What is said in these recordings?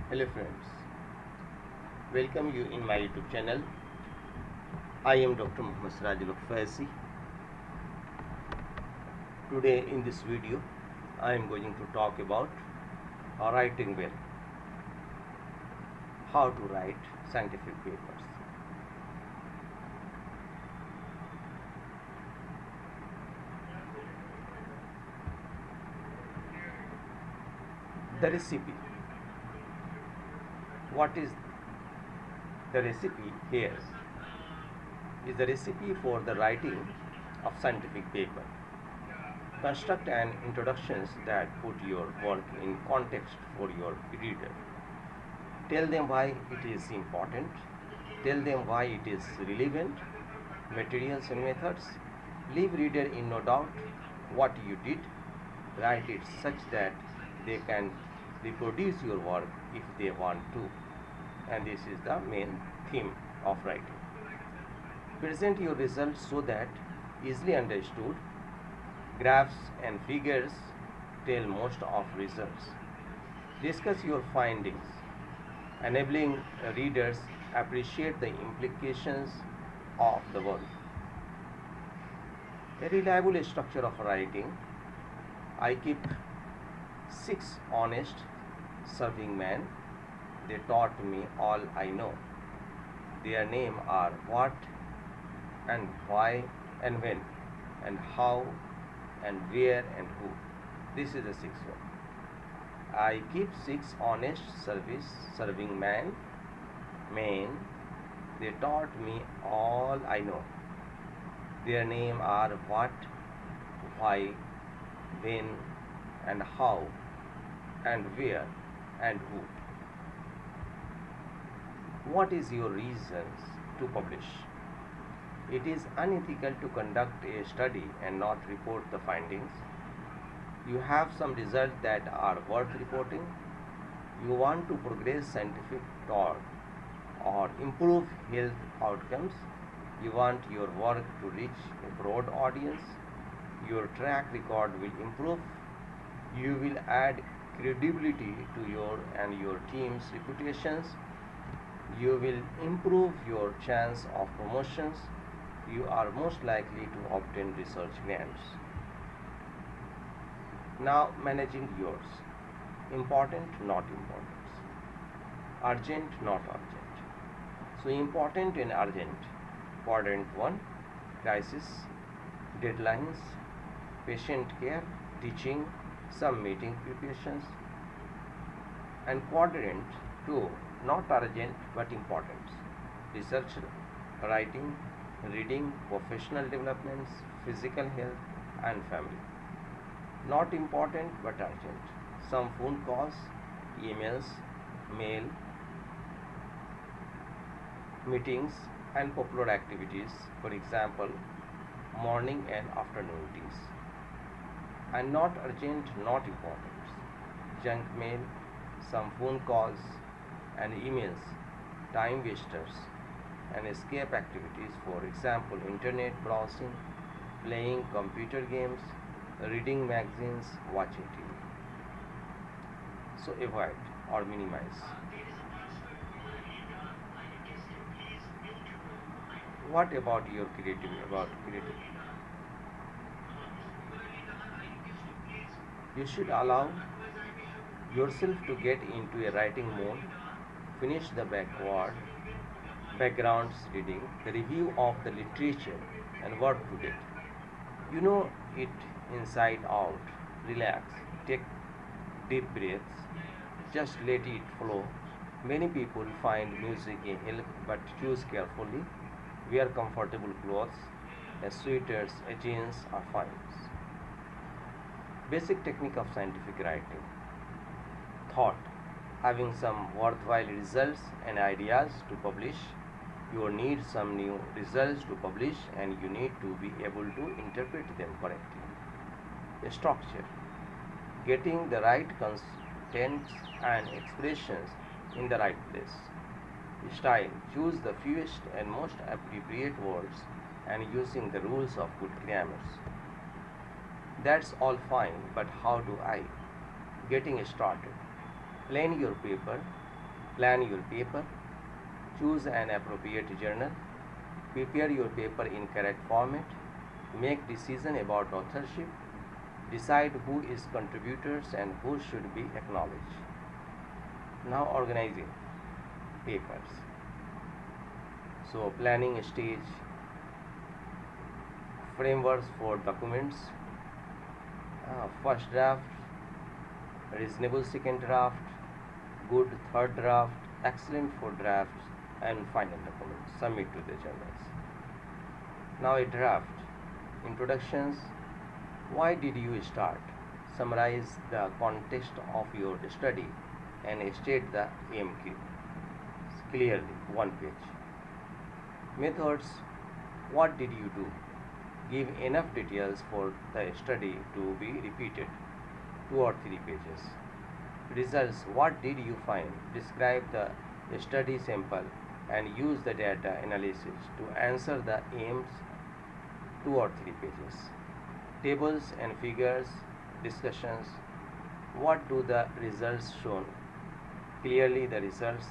Hello friends, welcome you in my YouTube channel. I am Dr. Muhammad Sirajul Faisi. Today in this video, I am going to talk about writing well, how to write scientific papers. The recipe. What is the recipe here? Is the recipe for the writing of scientific paper. Construct an introductions that put your work in context for your reader. Tell them why it is important. Tell them why it is relevant. Materials and methods. Leave reader in no doubt what you did. Write it such that they can reproduce your work if they want to. And this is the main theme of writing. Present your results so that easily understood. Graphs and figures tell most of results. Discuss your findings, enabling readers appreciate the implications of the work. A reliable structure of writing. I keep 6 honest serving men. They taught me all I know. Their name are what and why and when and how and where and who. This is the 6th one. I keep 6 honest serving men. They taught me all I know. Their name are what, why, when and how and where and who. What is your reasons to publish? It is unethical to conduct a study and not report the findings. You have some results that are worth reporting. You want to progress scientific thought or improve health outcomes. You want your work to reach a broad audience. Your track record will improve. You will add credibility to your and your team's reputations. You will improve your chance of promotions. You are most likely to obtain research grants. Now, managing yours. Important, not important. Urgent, not urgent. So, important and urgent. Quadrant 1, crisis, deadlines, patient care, teaching, some meeting preparations. And quadrant 2, not urgent but important. Research, writing, reading, professional developments, physical health and family. Not important but urgent. Some phone calls, emails, mail, meetings and popular activities, for example, morning and afternoon teas. And not urgent, not important. Junk mail, some phone calls and emails, time wasters and escape activities, for example, internet browsing, playing computer games, reading magazines, watching TV. So avoid or minimize. What about your creativity? You should allow yourself to get into a writing mode. Finish the backgrounds reading, the review of the literature and word to it. You know it inside out. Relax. Take deep breaths. Just let it flow. Many people find music a help but choose carefully. Wear comfortable clothes. Sweaters, jeans are fine. Basic technique of scientific writing. Thought. Having some worthwhile results and ideas to publish. You need some new results to publish and you need to be able to interpret them correctly. Structure. Getting the right contents and expressions in the right place. Style. Choose the fewest and most appropriate words and using the rules of good grammar. That's all fine, but how do I? Getting started. Plan your paper. Plan your paper. Choose an appropriate journal. Prepare your paper in correct format. Make decision about authorship. Decide who is contributors and who should be acknowledged. Now organizing papers. So planning stage, frameworks for documents, first draft, reasonable second draft, good third draft, excellent fourth draft, and final document. Submit to the journals. Now a draft. Introductions. Why did you start? Summarize the context of your study and state the aim clearly. One page. Methods. What did you do? Give enough details for the study to be repeated. 2 or 3 pages. Results. What did you find? Describe the study sample and use the data analysis to answer the aims. 2 or 3 pages. Tables and figures. Discussions. What do the results show? Clearly the results.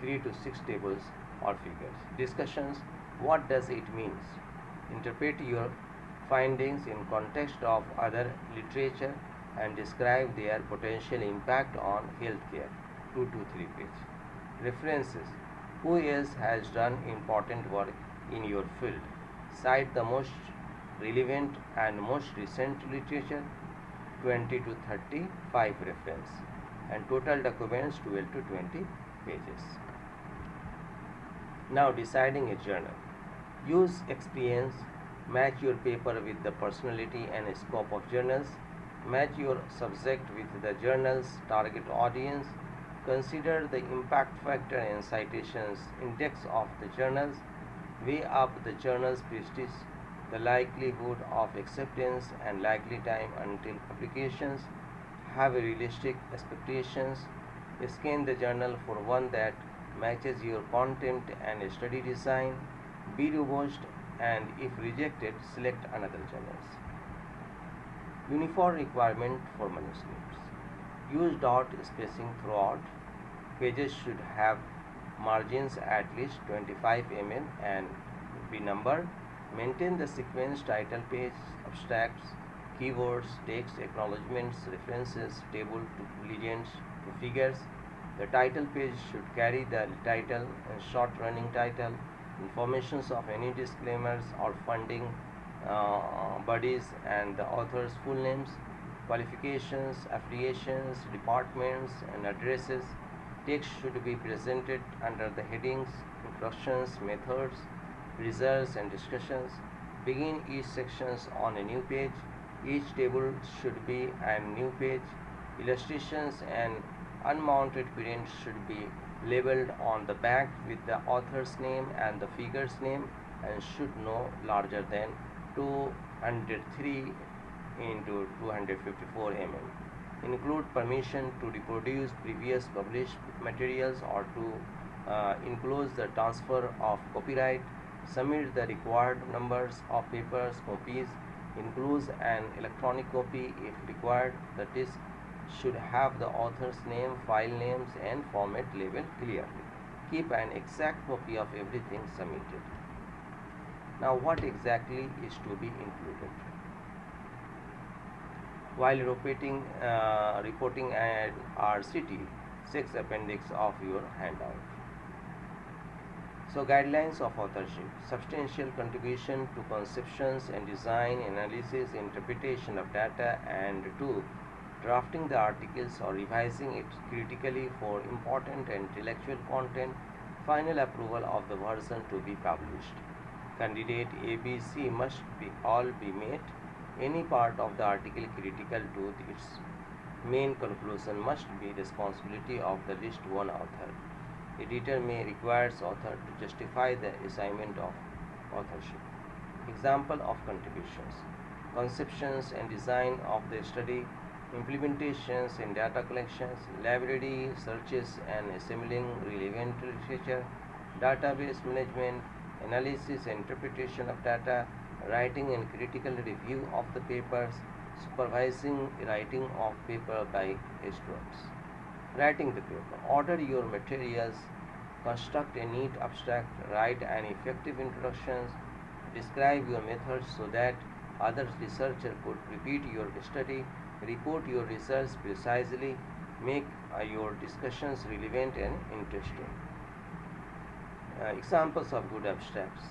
3 to 6 tables or figures. Discussions. What does it mean? Interpret your findings in context of other literature and describe their potential impact on healthcare. 2 to 3 pages. References. Who else has done important work in your field? Cite the most relevant and most recent literature. 20 to 35 reference and total documents 12 to 20 pages. Now deciding a journal. Use experience. Match your paper with the personality and scope of journals. Match your subject with the journal's target audience. Consider the impact factor and citations index of the journals. Weigh up the journal's prestige, the likelihood of acceptance and likely time until publications. Have realistic expectations. Scan the journal for one that matches your content and study design. Be robust, and if rejected, select another journals. Uniform requirement for manuscripts. Use dot spacing throughout. Pages should have margins at least 25 mm and be numbered. Maintain the sequence title page, abstracts, keywords, text, acknowledgements, references, table to legends to figures. The title page should carry the title and short running title, informations of any disclaimers or funding bodies and the author's full names, qualifications, affiliations, departments, and addresses. Text should be presented under the headings, introductions, methods, results, and discussions. Begin each sections on a new page. Each table should be a new page. Illustrations and unmounted prints should be labeled on the back with the author's name and the figure's name and should no larger than 203 into 254 mm. Include permission to reproduce previous published materials or to enclose the transfer of copyright. Submit the required numbers of papers copies. Includes an electronic copy if required. The disc should have the author's name, file names, and format labeled clearly. Keep an exact copy of everything submitted. Now, what exactly is to be included? While reporting at RCT, 6 appendix of your handout. So, guidelines of authorship: substantial contribution to conceptions and design, analysis, interpretation of data, and 2. Drafting the articles or revising it critically for important and intellectual content. Final approval of the version to be published. Candidate ABC must all be met. Any part of the article critical to its main conclusion must be responsibility of the least one author. Editor may require author to justify the assignment of authorship. Example of contributions: conceptions and design of the study, implementations and data collections, library searches and assembling relevant literature, database management, analysis and interpretation of data, writing and critical review of the papers, supervising writing of paper by students. Writing the paper. Order your materials, construct a neat abstract, write an effective introduction, describe your methods so that other researchers could repeat your study, report your results precisely, make your discussions relevant and interesting. Examples of good abstracts.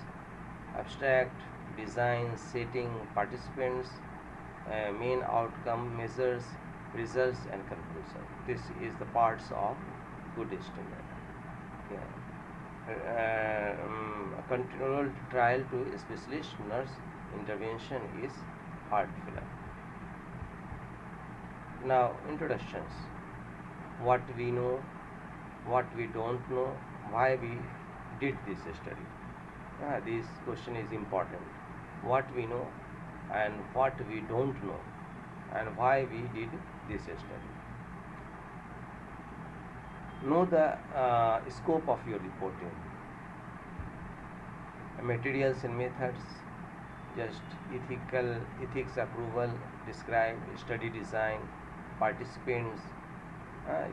Abstract, design, setting, participants, main outcome measures, results and conclusion. This is the parts of good estimate. A controlled trial to a specialist nurse intervention is heart failure. Now, introductions. What we know, what we don't know, why we did this study. This question is important. What we know and what we don't know, and why we did this study. Know the scope of your reporting. Materials and methods, just ethics approval, describe study design, participants.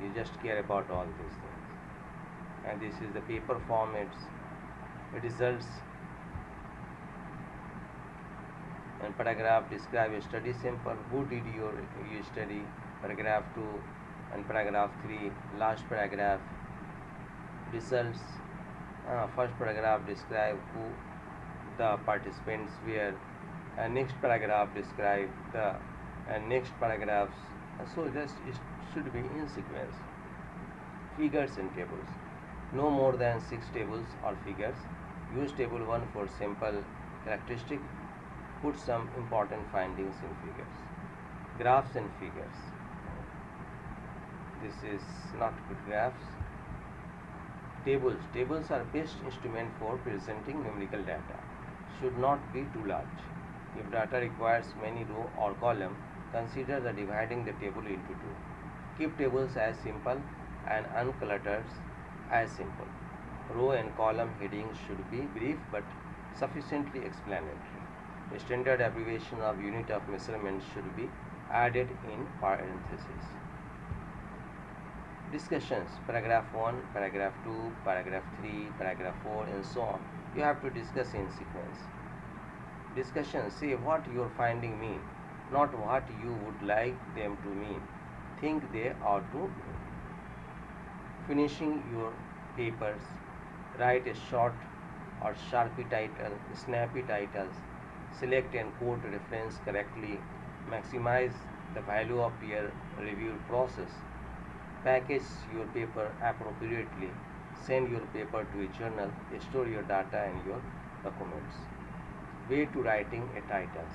You just care about all these things. And this is the paper formats, results, and paragraph describe a study sample, who did your study, paragraph 2 and paragraph 3, last paragraph, results, first paragraph describe who the participants were, and next paragraph describe the next paragraphs. So just it should be in sequence. Figures and tables. No more than 6 tables or figures. Use table 1 for simple characteristic. Put some important findings in figures. Graphs and figures. This is not good graphs. Tables. Tables are best instrument for presenting numerical data. Should not be too large. If data requires many row or column, consider the dividing the table into two. Keep tables as simple and uncluttered as simple. Row and column headings should be brief but sufficiently explanatory. A standard abbreviation of unit of measurement should be added in parentheses. Discussions, paragraph 1, paragraph 2, paragraph 3, paragraph 4 and so on. You have to discuss in sequence. Discussions, say what your finding mean, not what you would like them to mean. Think they ought to mean. Finishing your papers, write a short or snappy titles, select and quote reference correctly, maximize the value of peer review process, package your paper appropriately, send your paper to a journal, store your data and your documents. Way to writing a titles.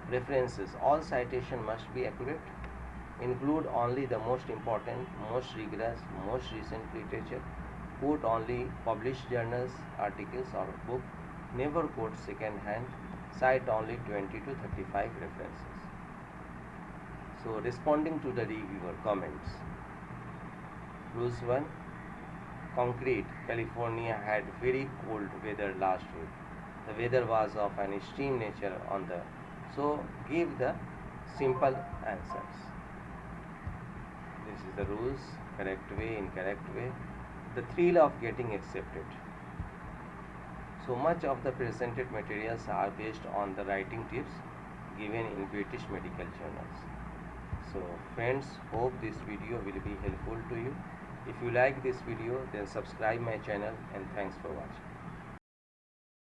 References. All citation must be accurate. Include only the most important, most rigorous, most recent literature. Quote only published journals, articles or book. Never quote second hand. Cite only 20 to 35 references. So, responding to the reviewer comments. Rules 1. Concrete. California had very cold weather last week. The weather was of an extreme nature on the. So, give the simple answers. This is the rules. Correct way, incorrect way. The thrill of getting accepted. So much of the presented materials are based on the writing tips given in British medical journals. So friends, hope this video will be helpful to you. If you like this video, then subscribe my channel and thanks for watching.